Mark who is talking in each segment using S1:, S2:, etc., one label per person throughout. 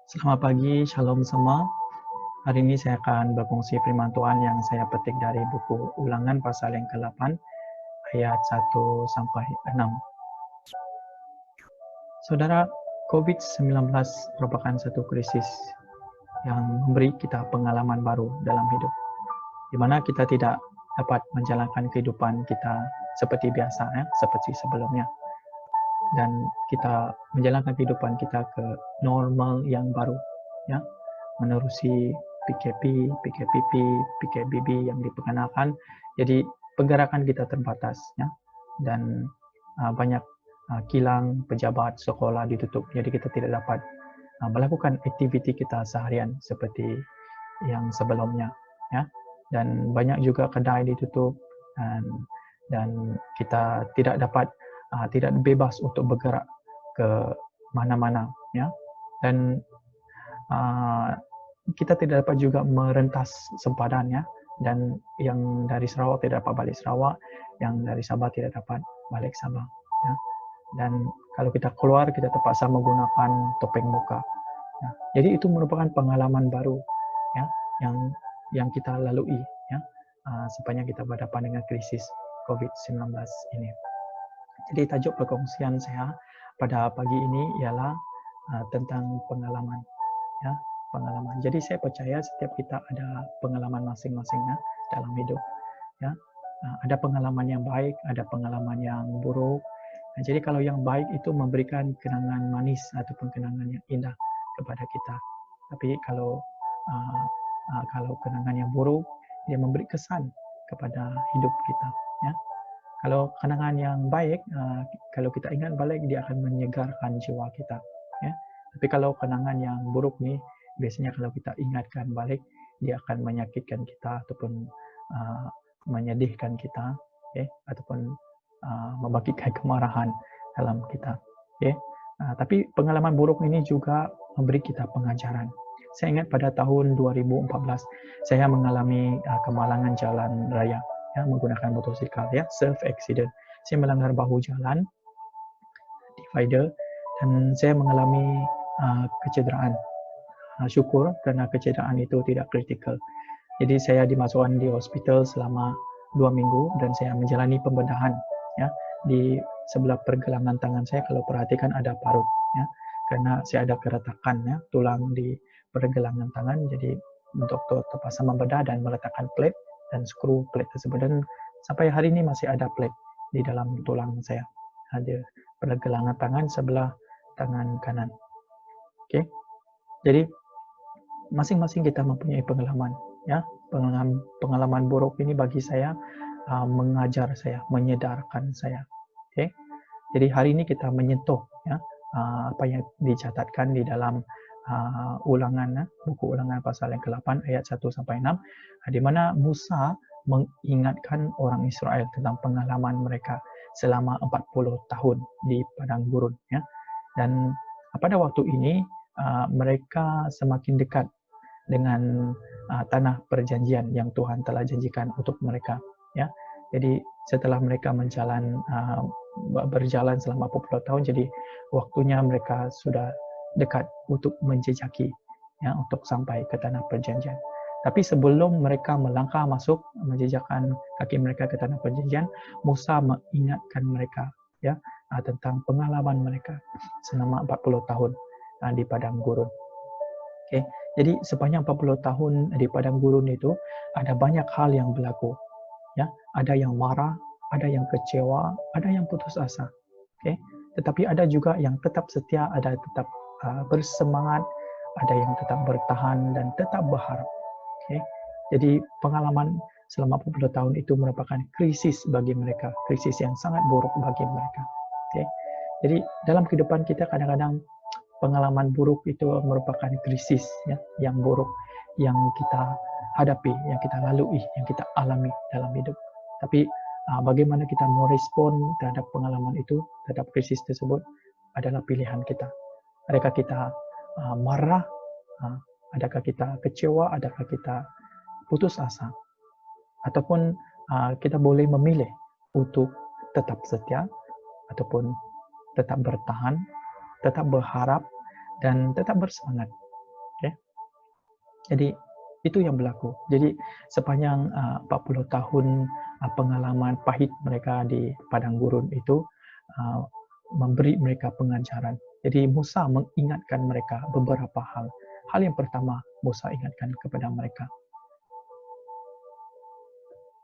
S1: Selamat pagi, shalom semua. Hari ini saya akan berkongsi firman Tuhan yang saya petik dari buku Ulangan pasal yang ke-8 ayat 1 sampai 6. Saudara, COVID-19 merupakan satu krisis yang memberi kita pengalaman baru dalam hidup, di mana kita tidak dapat menjalankan kehidupan kita seperti biasa, seperti sebelumnya. Dan kita menjalankan kehidupan kita ke normal yang baru, ya, menerusi PKP, PKPP, PKBB yang diperkenalkan. Jadi pergerakan kita terbatas, ya, dan banyak kilang, pejabat, sekolah ditutup. Jadi kita tidak dapat melakukan aktiviti kita seharian seperti yang sebelumnya, ya. Dan banyak juga kedai ditutup dan kita tidak bebas untuk bergerak ke mana-mana, ya. Dan kita tidak dapat juga merentas sempadan, ya. Dan yang dari Sarawak tidak dapat balik Sarawak, yang dari Sabah tidak dapat balik Sabah, ya. Dan kalau kita keluar, kita terpaksa menggunakan topeng muka. Ya. Jadi itu merupakan pengalaman baru, ya, yang kita lalui, ya, sepanjang kita berhadapan dengan krisis COVID-19 ini. Jadi tajuk perkongsian saya pada pagi ini ialah tentang pengalaman, ya, pengalaman. Jadi saya percaya setiap kita ada pengalaman masing-masing, ya, dalam hidup, ya. Ada pengalaman yang baik, ada pengalaman yang buruk. Jadi kalau yang baik itu memberikan kenangan manis ataupun kenangan yang indah kepada kita. Tapi kalau kenangan yang buruk, dia memberi kesan kepada hidup kita, ya. Kalau kenangan yang baik, kalau kita ingat balik, dia akan menyegarkan jiwa kita, ya. Tapi kalau kenangan yang buruk nih, biasanya kalau kita ingatkan balik, dia akan menyakitkan kita ataupun menyedihkan kita, ataupun membangkitkan kemarahan dalam kita, tapi pengalaman buruk ini juga memberi kita pengajaran. Saya ingat pada tahun 2014, saya mengalami kemalangan jalan raya, ya, menggunakan motosikal, ya, self accident. Saya melanggar bahu jalan, divider, dan saya mengalami kecederaan. Syukur karena kecederaan itu tidak kritikal. Jadi saya dimasukkan di hospital selama 2 minggu dan saya menjalani pembedahan, ya. Di sebelah pergelangan tangan saya, kalau perhatikan ada parut, ya, karena saya ada keretakan, ya, tulang di pergelangan tangan. Jadi dokter terpaksa membedah dan meletakkan plate dan skru plate tersebut, dan sampai hari ini masih ada plate di dalam tulang saya, ada pergelangan tangan sebelah tangan kanan. Oke, jadi masing-masing kita mempunyai pengalaman, ya. Pengalaman buruk ini bagi saya mengajar saya, menyedarkan saya. Oke, jadi hari ini kita menyentuh, ya, apa yang dicatatkan di dalam ulangan, buku Ulangan pasal yang ke-8 ayat 1 sampai 6, di mana Musa mengingatkan orang Israel tentang pengalaman mereka selama 40 tahun di padang gurun, ya. Dan pada waktu ini mereka semakin dekat dengan tanah perjanjian yang Tuhan telah janjikan untuk mereka, ya. Jadi setelah mereka berjalan selama 40 tahun, jadi waktunya mereka sudah dekat untuk menjejaki, ya, untuk sampai ke tanah perjanjian. Tapi sebelum mereka melangkah masuk, menjejakkan kaki mereka ke tanah perjanjian, Musa mengingatkan mereka, ya, tentang pengalaman mereka selama 40 tahun di padang gurun. Oke, jadi sepanjang 40 tahun di padang gurun itu ada banyak hal yang berlaku, ya. Ada yang marah, ada yang kecewa, ada yang putus asa. Oke, tetapi ada juga yang tetap setia, ada tetap bersemangat, ada yang tetap bertahan dan tetap berharap. Oke, jadi pengalaman selama 40 tahun itu merupakan krisis bagi mereka, krisis yang sangat buruk bagi mereka. Oke, jadi dalam kehidupan kita kadang-kadang pengalaman buruk itu merupakan krisis, ya, yang buruk yang kita hadapi, yang kita lalui, yang kita alami dalam hidup. Tapi bagaimana kita merespon terhadap pengalaman itu, terhadap krisis tersebut, adalah pilihan kita. Adakah kita marah, adakah kita kecewa, adakah kita putus asa, ataupun kita boleh memilih untuk tetap setia, ataupun tetap bertahan, tetap berharap, dan tetap bersemangat. Okay? Jadi itu yang berlaku. Jadi sepanjang 40 tahun pengalaman pahit mereka di padang gurun itu memberi mereka pengajaran. Jadi Musa mengingatkan mereka beberapa hal. Hal yang pertama, Musa ingatkan kepada mereka,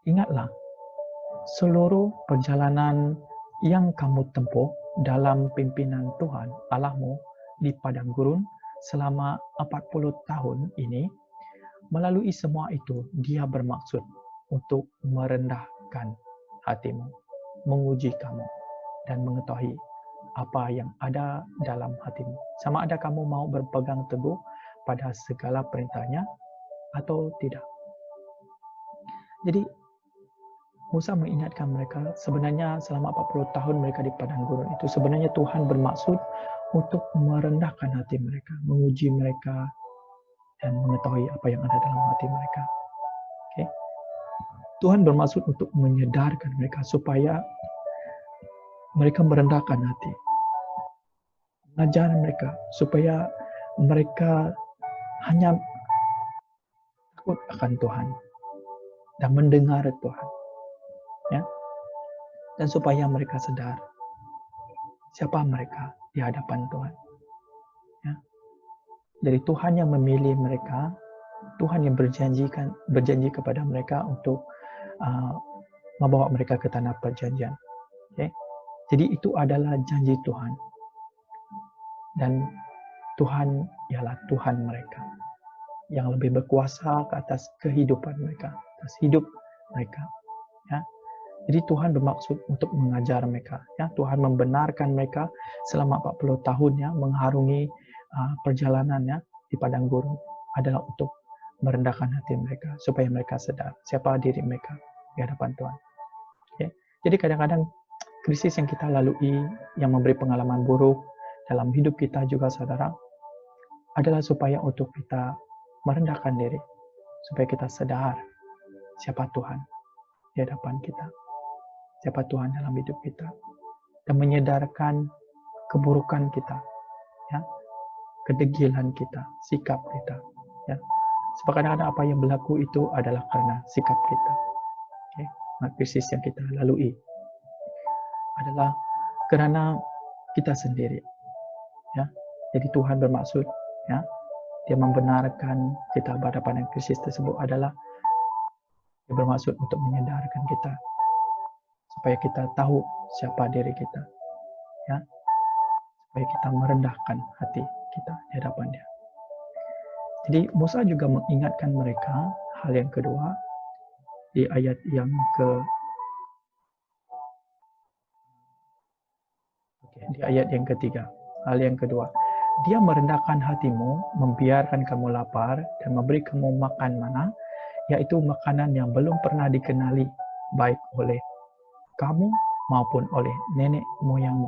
S1: ingatlah seluruh perjalanan yang kamu tempuh dalam pimpinan Tuhan Allahmu di padang gurun selama 40 tahun ini. Melalui semua itu, dia bermaksud untuk merendahkan hatimu, menguji kamu, dan mengetahui apa yang ada dalam hatimu. Sama ada kamu mau berpegang teguh pada segala perintahnya atau tidak. Jadi, Musa mengingatkan mereka, sebenarnya selama 40 tahun mereka di padang gurun itu, sebenarnya Tuhan bermaksud untuk merendahkan hati mereka, menguji mereka, dan mengetahui apa yang ada dalam hati mereka. Okay? Tuhan bermaksud untuk menyadarkan mereka supaya mereka merendahkan hati. Mengajar mereka supaya mereka hanya takut akan Tuhan dan mendengar Tuhan. Ya? Dan supaya mereka sadar siapa mereka di hadapan Tuhan. Ya? Jadi Tuhan yang memilih mereka, Tuhan yang berjanji kepada mereka untuk membawa mereka ke tanah perjanjian. Okay? Jadi itu adalah janji Tuhan. Dan Tuhan ialah Tuhan mereka yang lebih berkuasa ke atas kehidupan mereka, atas hidup mereka. Ya. Jadi Tuhan bermaksud untuk mengajar mereka. Ya. Tuhan membenarkan mereka selama 40 tahun ya, mengharungi perjalanannya di padang gurun adalah untuk merendahkan hati mereka supaya mereka sadar siapa diri mereka di hadapan Tuhan. Okay. Jadi kadang-kadang krisis yang kita lalui yang memberi pengalaman buruk dalam hidup kita juga saudara adalah supaya untuk kita merendahkan diri, supaya kita sadar siapa Tuhan di hadapan kita, siapa Tuhan dalam hidup kita, dan menyadarkan keburukan kita, ya, kedegilan kita, sikap kita, ya. Sebab kadang-kadang apa yang berlaku itu adalah karena sikap kita. Okay? Nah, krisis yang kita lalui adalah karena kita sendiri, ya. Jadi Tuhan bermaksud, ya, Dia membenarkan kita berhadapan dengan krisis tersebut adalah Dia bermaksud untuk menyadarkan kita supaya kita tahu siapa diri kita, ya, supaya kita merendahkan hati kita di hadapan Dia. Jadi Musa juga mengingatkan mereka hal yang kedua di ayat yang ketiga. Hal yang kedua, Dia merendahkan hatimu, membiarkan kamu lapar, dan memberi kamu makan mana, yaitu makanan yang belum pernah dikenali, baik oleh kamu maupun oleh nenek moyangmu,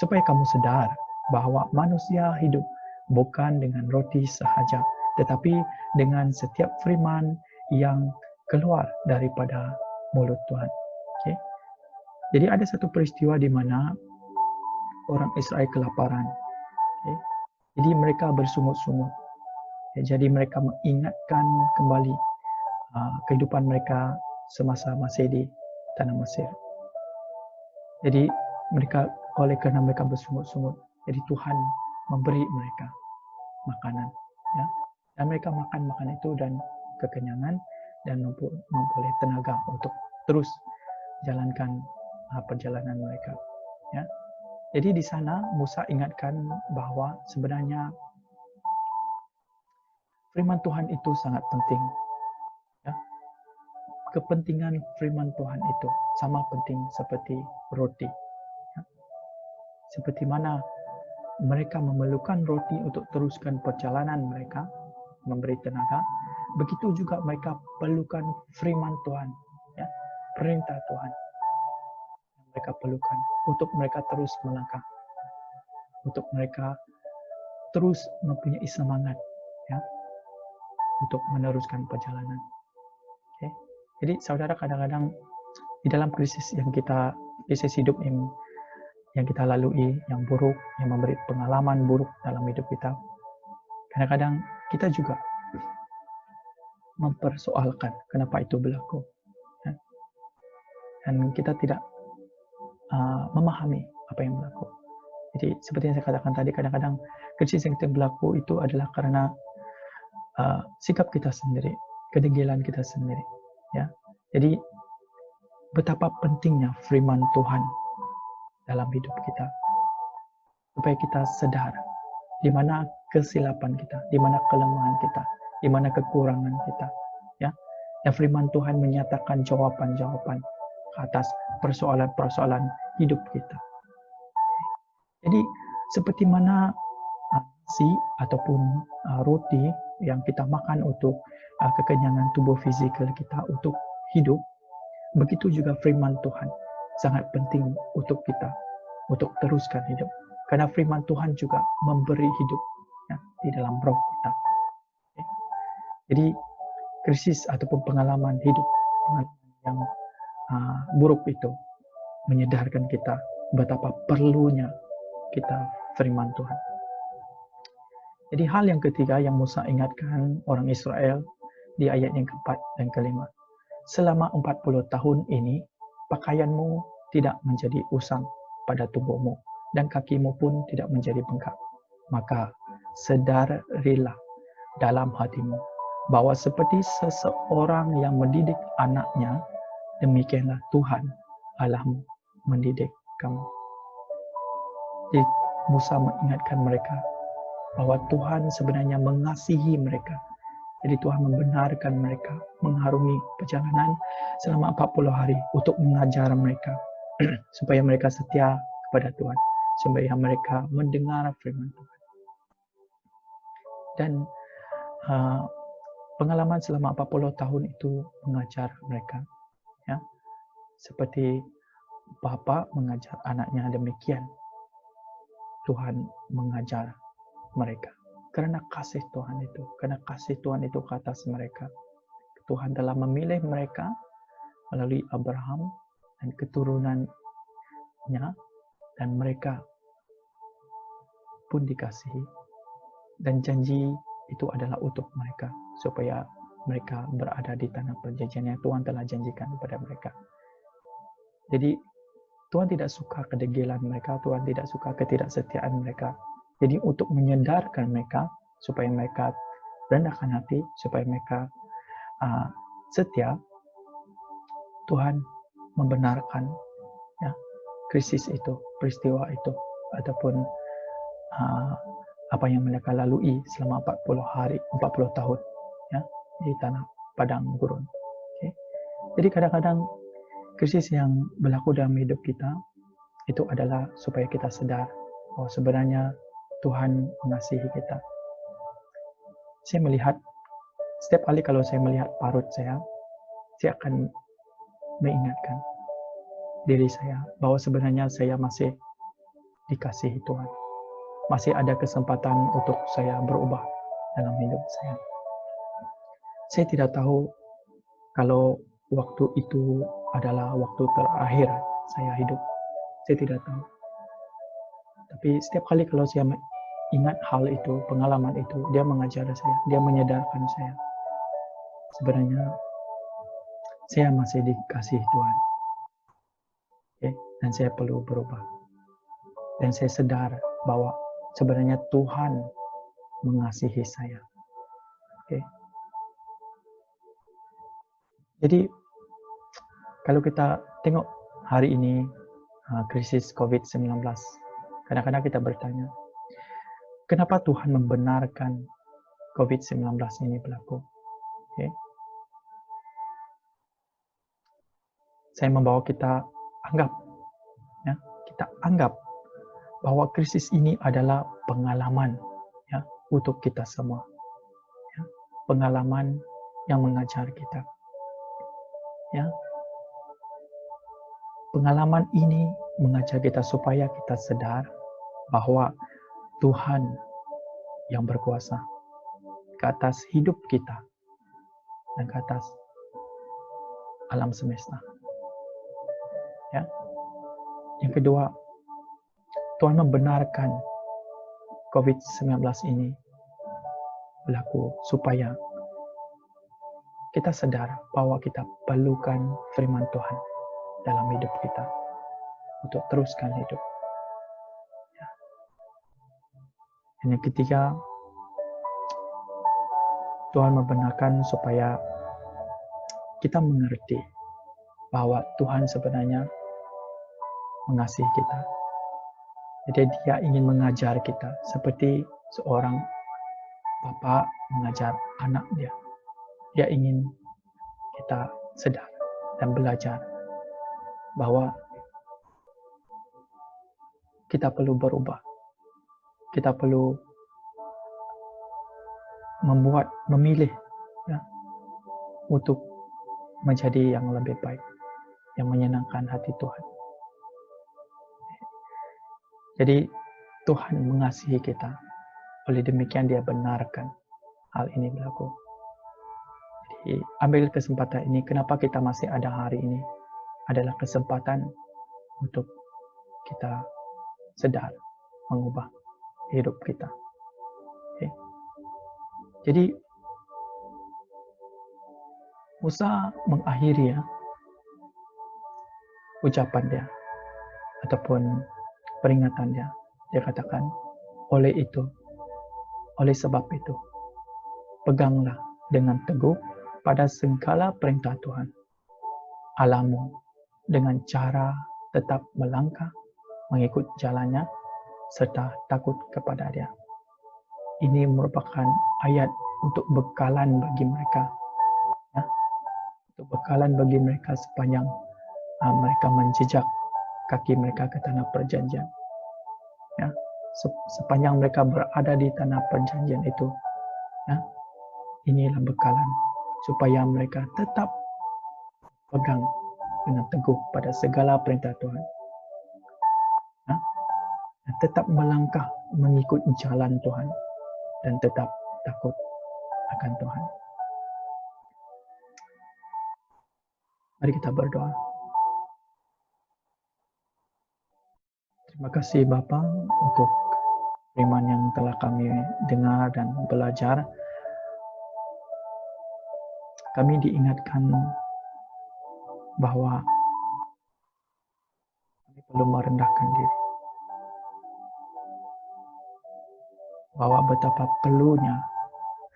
S1: supaya kamu sadar bahwa manusia hidup bukan dengan roti sahaja, tetapi dengan setiap firman yang keluar daripada mulut Tuhan. Okay? Jadi ada satu peristiwa di mana orang Israel kelaparan. Okay? Jadi mereka bersungut-sungut. Okay? Jadi mereka mengingatkan kembali kehidupan mereka semasa masih di tanah Mesir. Jadi mereka, oleh karena mereka bersungut-sungut, jadi Tuhan memberi mereka makanan, ya. Dan mereka makan makanan itu dan kekenyangan dan memperoleh tenaga untuk terus jalankan perjalanan mereka, ya. Jadi di sana Musa ingatkan bahwa sebenarnya firman Tuhan itu sangat penting, ya. Kepentingan firman Tuhan itu sama penting seperti roti, ya. Seperti mana mereka memerlukan roti untuk teruskan perjalanan mereka, memberi tenaga, begitu juga mereka perlukan firman Tuhan, ya, perintah Tuhan yang mereka perlukan untuk mereka terus melangkah, untuk mereka terus mempunyai semangat, ya, untuk meneruskan perjalanan. Okay? Jadi saudara, kadang-kadang di dalam krisis hidup yang kita lalui, yang buruk, yang memberi pengalaman buruk dalam hidup kita, kadang-kadang kita juga mempersoalkan kenapa itu berlaku. Ya. Dan kita tidak memahami apa yang berlaku. Jadi seperti yang saya katakan tadi, kadang-kadang krisis yang berlaku itu adalah karena sikap kita sendiri, kedengkilan kita sendiri. Ya, jadi betapa pentingnya firman Tuhan dalam hidup kita, supaya kita sadar di mana kesilapan kita, di mana kelemahan kita, di mana kekurangan kita. Ya, dan firman Tuhan menyatakan jawaban-jawaban atas persoalan-persoalan hidup kita. Jadi seperti mana nasi ataupun roti yang kita makan untuk kekenyangan tubuh fisikal kita untuk hidup, begitu juga firman Tuhan sangat penting untuk kita, untuk teruskan hidup. Karena firman Tuhan juga memberi hidup ya, di dalam roh kita. Okay. Jadi krisis ataupun pengalaman hidup yang buruk itu menyadarkan kita betapa perlunya kita firman Tuhan. Jadi hal yang ketiga yang Musa ingatkan orang Israel di ayat yang keempat dan kelima. Selama 40 tahun ini, pakaianmu tidak menjadi usang pada tubuhmu, dan kakimu pun tidak menjadi bengkak. Maka sadarilah dalam hatimu bahwa seperti seseorang yang mendidik anaknya, demikianlah Tuhan Allahmu mendidik kamu. Jadi Musa mengingatkan mereka bahwa Tuhan sebenarnya mengasihi mereka. Jadi Tuhan membenarkan mereka mengharungi perjalanan selama 40 hari untuk mengajar mereka supaya mereka setia kepada Tuhan, supaya mereka mendengar firman Tuhan. Dan pengalaman selama 40 tahun itu mengajar mereka, ya, seperti bapa mengajar anaknya, demikian Tuhan mengajar mereka. Karena kasih Tuhan itu, ke atas mereka. Tuhan telah memilih mereka melalui Abraham dan keturunannya, dan mereka pun dikasihi. Dan janji itu adalah untuk mereka, supaya mereka berada di tanah perjanjian yang Tuhan telah janjikan kepada mereka. Jadi Tuhan tidak suka kedengkilan mereka, Tuhan tidak suka ketidaksetiaan mereka. Jadi untuk menyadarkan mereka, supaya mereka rendahkan hati, supaya mereka setia, Tuhan membenarkan ya, krisis itu, peristiwa itu, ataupun apa yang mereka lalui selama 40 tahun ya, di tanah padang gurun. Okay. Jadi kadang-kadang krisis yang berlaku dalam hidup kita itu adalah supaya kita sadar bahwa sebenarnya Tuhan mengasihi kita. Saya melihat, setiap kali kalau saya melihat parut saya akan mengingatkan diri saya bahwa sebenarnya saya masih dikasihi Tuhan. Masih ada kesempatan untuk saya berubah dalam hidup saya. Saya tidak tahu kalau waktu itu adalah waktu terakhir saya hidup. Saya tidak tahu. Tapi setiap kali kalau saya ingat hal itu, pengalaman itu, dia mengajar saya, dia menyadarkan saya. Sebenarnya saya masih dikasihi Tuhan. Okay? Dan saya perlu berubah. Dan saya sadar bahwa sebenarnya Tuhan mengasihi saya. Okay? Jadi kalau kita tengok hari ini krisis COVID-19, kadang-kadang kita bertanya, kenapa Tuhan membenarkan COVID-19 ini berlaku? Okay? Saya membawa kita anggap bahwa krisis ini adalah pengalaman ya, untuk kita semua. Ya, pengalaman yang mengajar kita. Ya. Pengalaman ini mengajar kita supaya kita sadar bahwa Tuhan yang berkuasa ke atas hidup kita dan ke atas alam semesta. Ya. Yang kedua, Tuhan membenarkan COVID-19 ini berlaku supaya kita sadar bahwa kita perlukan firman Tuhan dalam hidup kita untuk teruskan hidup. Dan yang ketiga, Tuhan membenarkan supaya kita mengerti bahwa Tuhan sebenarnya mengasihi kita. Jadi dia ingin mengajar kita seperti seorang bapa mengajar anak dia. Dia ingin kita sadar dan belajar bahwa kita perlu berubah. Kita perlu memilih ya, untuk menjadi yang lebih baik, yang menyenangkan hati Tuhan. Jadi Tuhan mengasihi kita. Oleh demikian dia benarkan hal ini berlaku. Jadi ambil kesempatan ini, kenapa kita masih ada hari ini, adalah kesempatan untuk kita sadar, mengubah hidup kita. Okay. Jadi Musa mengakhiri ucapan dia ataupun peringatan dia. Dia katakan, oleh sebab itu, peganglah dengan teguh pada segala perintah Tuhan Allahmu dengan cara tetap melangkah, mengikut jalannya, serta takut kepada dia. Ini merupakan ayat untuk bekalan bagi mereka. Ya, untuk bekalan bagi mereka sepanjang mereka menjejak kaki mereka ke tanah perjanjian. Ya, sepanjang mereka berada di tanah perjanjian itu, ya, inilah bekalan supaya mereka tetap pegang dengan teguh pada segala perintah Tuhan. Ya, dan tetap melangkah mengikut jalan Tuhan dan tetap takut akan Tuhan. Mari kita berdoa. Terima kasih Bapa untuk firman yang telah kami dengar dan belajar. Kami diingatkan bahwa kami perlu merendahkan diri. Bahwa betapa perlunya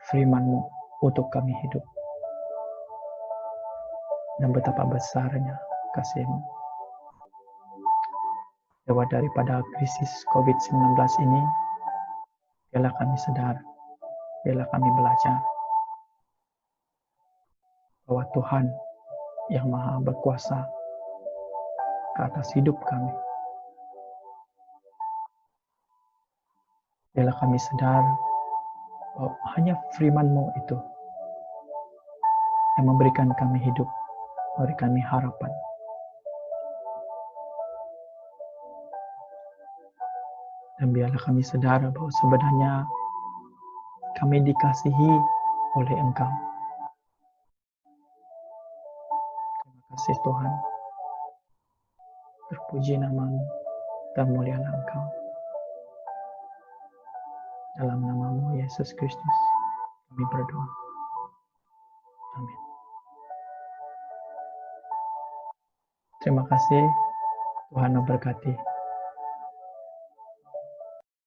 S1: firman-Mu untuk kami hidup. Dan betapa besarnya kasih-Mu. Dewa, daripada krisis COVID-19 ini, biarlah kami sadar, biarlah kami belajar bahwa Tuhan yang Maha Berkuasa ke atas hidup kami. Biarlah kami sadar bahwa hanya firman-Mu itu yang memberikan kami hidup, memberikan kami harapan. Dan biarlah kami sadar bahwa sebenarnya kami dikasihi oleh Engkau. Terima kasih Tuhan. Terpuji nama-Mu dan mulialah Engkau. Dalam nama-Mu Yesus Kristus kami berdoa. Amin. Terima kasih. Tuhan memberkati.